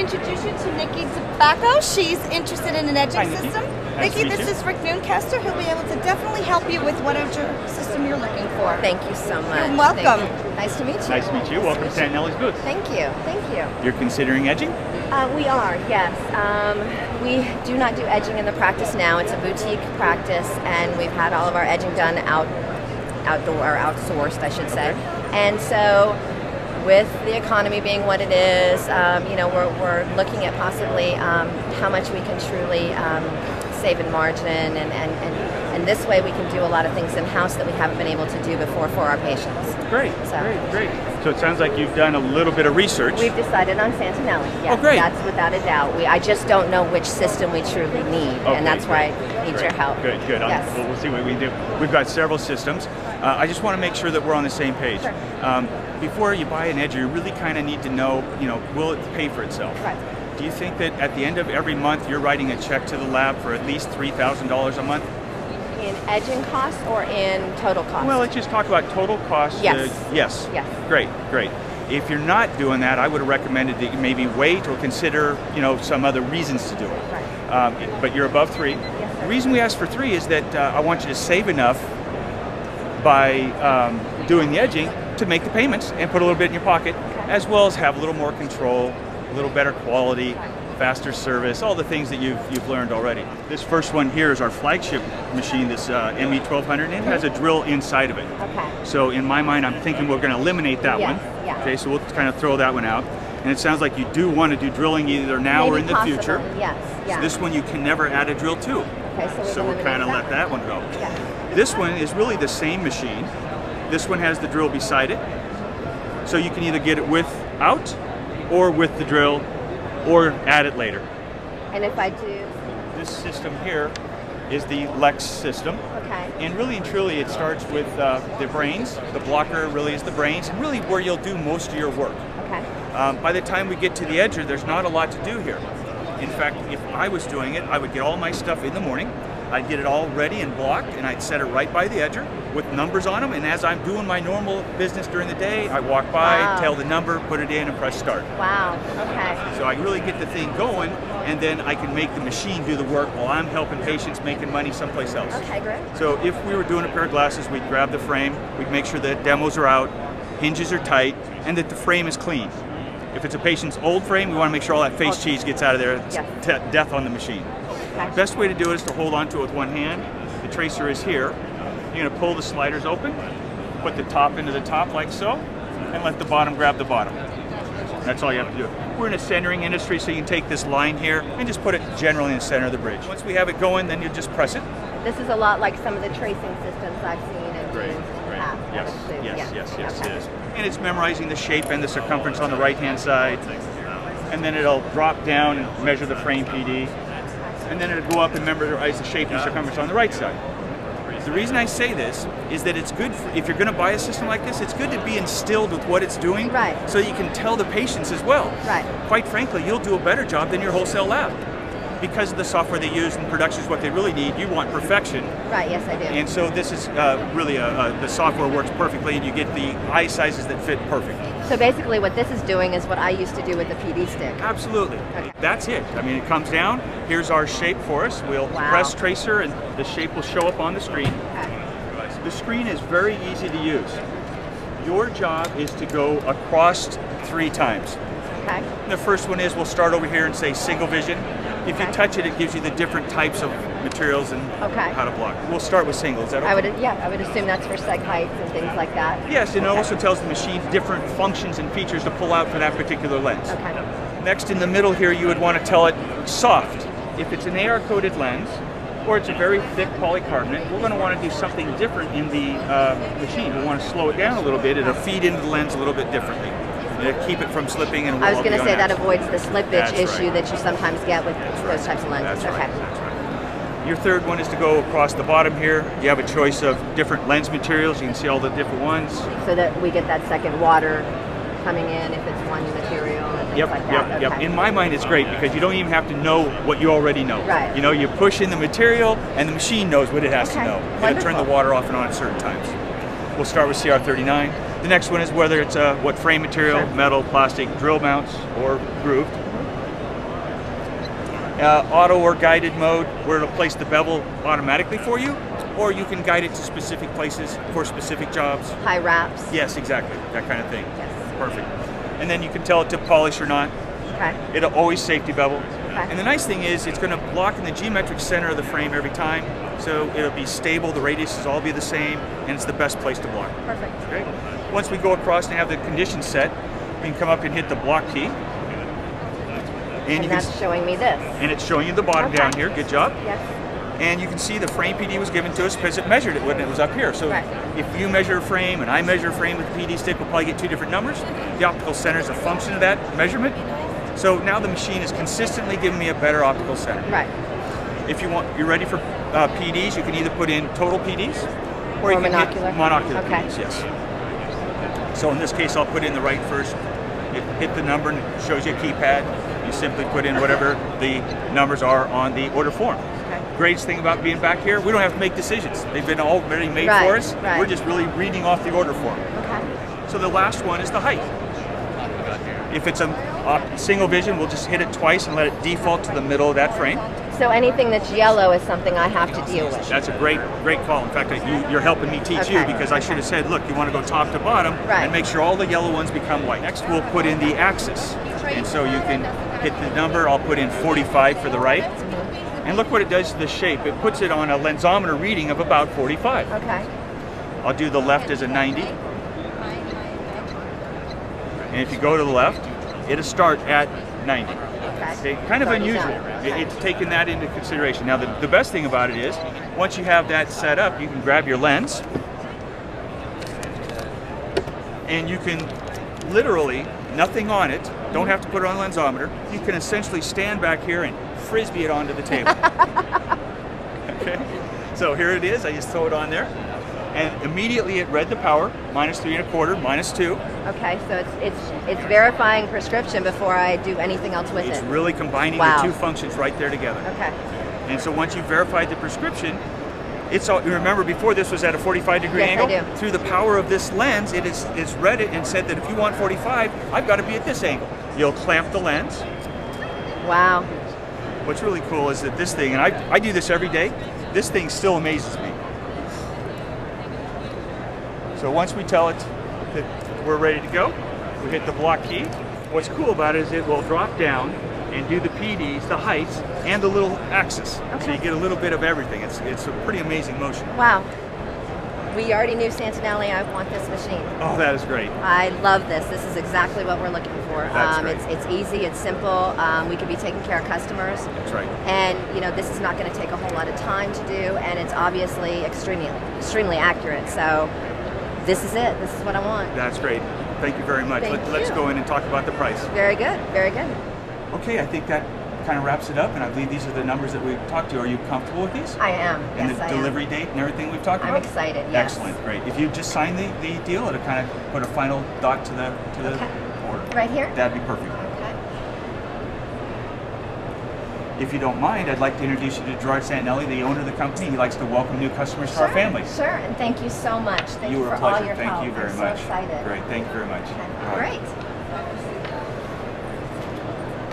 introduce you to Nikki Tobacco. She's interested in an edging system. Nikki, this is Rick Nooncaster. He'll be able to definitely help you with whatever system you're looking for. Thank you so much. You're welcome. You. Nice to meet you. Nice to meet you. Welcome to Santinelli's booth. Thank you. Thank you. You're considering edging? We are, yes. We do not do edging in the practice now. It's a boutique practice, and we've had all of our edging done outdoor, outsourced, I should say. And so, with the economy being what it is, you know, we're looking at possibly how much we can truly save in margin, and this way we can do a lot of things in-house that we haven't been able to do before for our patients. Great, great. So it sounds like you've done a little bit of research. We've decided on Santinelli. Yes, oh, great. That's without a doubt. I just don't know which system we truly need, and that's why I need your help. Good. Yes. We'll see what we do. We've got several systems. I just want to make sure that we're on the same page. Sure. Before you buy an edger, you really kind of need to know, you know, will it pay for itself? Right. Do you think that at the end of every month you're writing a check to the lab for at least $3,000 a month? In edging cost or in total cost? Well, let's just talk about total cost. Yes. Yes. Great. If you're not doing that, I would have recommended that you maybe wait or consider, you know, some other reasons to do it. Right. But you're above 3. Yes, sir. The reason we ask for 3 is that I want you to save enough by doing the edging to make the payments and put a little bit in your pocket, as well as have a little more control, a little better quality, faster service, all the things that you've learned already. This first one here is our flagship machine, this ME1200, and it has a drill inside of it. Okay. So in my mind, I'm thinking we're going to eliminate that one. Yeah. Okay, so we'll kind of throw that one out. And it sounds like you do want to do drilling either now Maybe or in the possible. future. Yes. Yeah. So this one you can never add a drill to. Okay, So we'll kind of let that one go. Yeah. This one is really the same machine. This one has the drill beside it. So you can either get it without or with the drill or add it later. And if I do? This system here is the Lex system. Okay. And really and truly it starts with the brains. The blocker really is the brains and really where you'll do most of your work. Okay. By the time we get to the edger, there's not a lot to do here. In fact, if I was doing it, I would get all my stuff in the morning. I'd get it all ready and blocked, and I'd set it right by the edger with numbers on them. And as I'm doing my normal business during the day, I walk by, tell the number, put it in, and press start. Wow. Okay. So I really get the thing going, and then I can make the machine do the work while I'm helping patients making money someplace else. Okay, great. So if we were doing a pair of glasses, we'd grab the frame, we'd make sure that demos are out, hinges are tight, and that the frame is clean. If it's a patient's old frame, we want to make sure all that face cheese gets out of there. It's death on the machine. Okay. Best way to do it is to hold onto it with one hand. The tracer is here. You're going to pull the sliders open, put the top into the top like so, and let the bottom grab the bottom. That's all you have to do. We're in a centering industry, so you can take this line here and just put it generally in the center of the bridge. Once we have it going, then you just press it. This is a lot like some of the tracing systems I've seen and used in the past. Yes, it is. And it's memorizing the shape and the circumference on the right-hand side. And then it'll drop down and measure the frame PD. And then it'll go up and memorize the shape and circumference on the right side. The reason I say this is that it's good, if you're going to buy a system like this, it's good to be instilled with what it's doing, so you can tell the patients as well. Right. Quite frankly, you'll do a better job than your wholesale lab. Because of the software they use and production is what they really need, you want perfection. Right, yes I do. And so this is really, the software works perfectly and you get the eye sizes that fit perfect. So basically what this is doing is what I used to do with the PD stick. Absolutely. Okay. That's it. I mean, it comes down, here's our shape for us. We'll press tracer and the shape will show up on the screen. Okay. The screen is very easy to use. Your job is to go across 3 times. Okay. The first one is we'll start over here and say single vision. If you touch it, it gives you the different types of materials and how to block. We'll start with single. Is that okay? I would assume that's for seg heights and things like that. Yes, and it also tells the machine different functions and features to pull out for that particular lens. Okay. Next, in the middle here, you would want to tell it soft. If it's an AR-coated lens, or it's a very thick polycarbonate, we're going to want to do something different in the machine. We want to slow it down a little bit. It'll feed into the lens a little bit differently. It'll keep it from slipping. And I was going to say that avoids the slippage issue that you sometimes get with those types of lenses. That's right. Your third one is to go across the bottom here. You have a choice of different lens materials. You can see all the different ones. So that we get that second water coming in if it's one material and things like that. Yep. In my mind, it's great because you don't even have to know what you already know. Right. You know, you push in the material and the machine knows what it has to know. It'll turn the water off and on at certain times. We'll start with CR39. The next one is whether it's what frame material, metal, plastic, drill mounts, or grooved. auto or guided mode, where it'll place the bevel automatically for you, or you can guide it to specific places for specific jobs. High wraps. Yes, exactly, that kind of thing. Yes. Perfect. And then you can tell it to polish or not. Okay. It'll always safety bevel. Okay. And the nice thing is it's going to block in the geometric center of the frame every time, so it'll be stable, the radiuses all be the same, and it's the best place to block. Perfect. Okay. Once we go across and have the conditions set, we can come up and hit the block key. And that's showing me this. And it's showing you the bottom down here. Good job. Yes. And you can see the frame PD was given to us because it measured it when it was up here. So right. If you measure a frame and I measure a frame with the PD stick, we'll probably get two different numbers. The optical center is a function of that measurement. So now the machine is consistently giving me a better optical center. Right. If you're ready for PDs, you can either put in total PDs or you can monocular. hit monocular okay. PDs. Yes. So in this case, I'll put in the right first. Hit the number and it shows you a keypad. You simply put in whatever the numbers are on the order form. Okay. Greatest thing about being back here, we don't have to make decisions. They've been already made right. for us. Right. We're just really reading off the order form. Okay. So the last one is the height. If it's a single vision, we'll just hit it twice and let it default to the middle of that frame. So anything that's yellow is something I have to deal with. That's a great call. In fact, you're helping me teach you because I should have said, look, you want to go top to bottom and make sure all the yellow ones become white. Next, we'll put in the axis. And so you can hit the number. I'll put in 45 for the right. And look what it does to the shape. It puts it on a lensometer reading of about 45. Okay. I'll do the left as a 90. And if you go to the left, it'll start at 90. Okay, kind of unusual. It's taken that into consideration. Now, the best thing about it is, once you have that set up, you can grab your lens, and you can literally, nothing on it, don't have to put it on a lensometer, you can essentially stand back here and frisbee it onto the table. Okay, so here it is, I just throw it on there. And immediately it read the power, -3 1/4, -2. Okay, so it's verifying prescription before I do anything else with it. It's really combining the two functions right there together. Okay. And so once you've verified the prescription, it's all, remember before this was at a 45-degree angle? I do. Through the power of this lens, it's read it and said that if you want 45, I've got to be at this angle. You'll clamp the lens. Wow. What's really cool is that this thing, and I do this every day, this thing still amazes me. So once we tell it that we're ready to go, we hit the block key. What's cool about it is it will drop down and do the PDs, the heights, and the little axis. Okay. So you get a little bit of everything. It's a pretty amazing motion. Wow. We already knew Santinelli, I want this machine. Oh, that is great. I love this. This is exactly what we're looking for. That's right. It's easy, it's simple. We could be taking care of customers. That's right. And this is not going to take a whole lot of time to do, and it's obviously extremely accurate. So this is it. This is what I want. That's great. Thank you very much. Let's go in and talk about the price. Very good. Very good. Okay, I think that kind of wraps it up, and I believe these are the numbers that we've talked to. Are you comfortable with these? I am. And yes, the delivery date and everything we've talked about? I'm excited, yes. Excellent, great. If you just sign the deal, it'll kind of put a final dot to the order. Right here? That'd be perfect. Okay. If you don't mind, I'd like to introduce you to Gerard Santinelli, the owner of the company. He likes to welcome new customers to our family. Sure, and thank you so much. Thank you for all your help. Thank you very much. I'm so excited. Great, thank you very much. Okay. Great.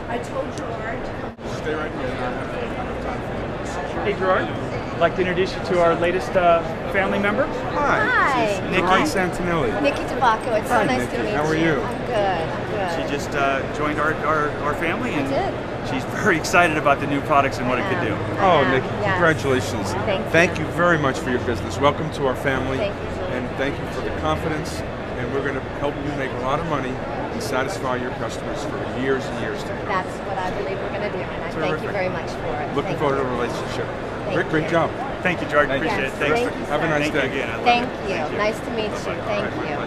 I told Gerard to come. Stay right here. I don't have time for Hey Gerard, I'd like to introduce you to our latest family member. Hi. Gerard Santinelli. Nikki Tobacco. It's so nice to meet you. How are you? I'm good. I'm good. She just joined our family, and did. she's very excited about the new products and what it could do. Oh, Yeah. Nikki, Yes. congratulations. Thank you. you very much for your business. Welcome to our family. Thank you. And thank you for the confidence. And we're going to help you make a lot of money and satisfy your customers for years and years to come. That's what I believe we're going to do, and I thank you Terrific. very much for it. Looking Thank forward you. to the relationship. Thank Great you. job. Thank you, Gerard. Thank you. Appreciate it. Yes, Thanks. thank you, Have a nice Thank you day. again. I love Thank it. you. Thank you. Nice to meet you. Bye-bye. Thank All right, you. my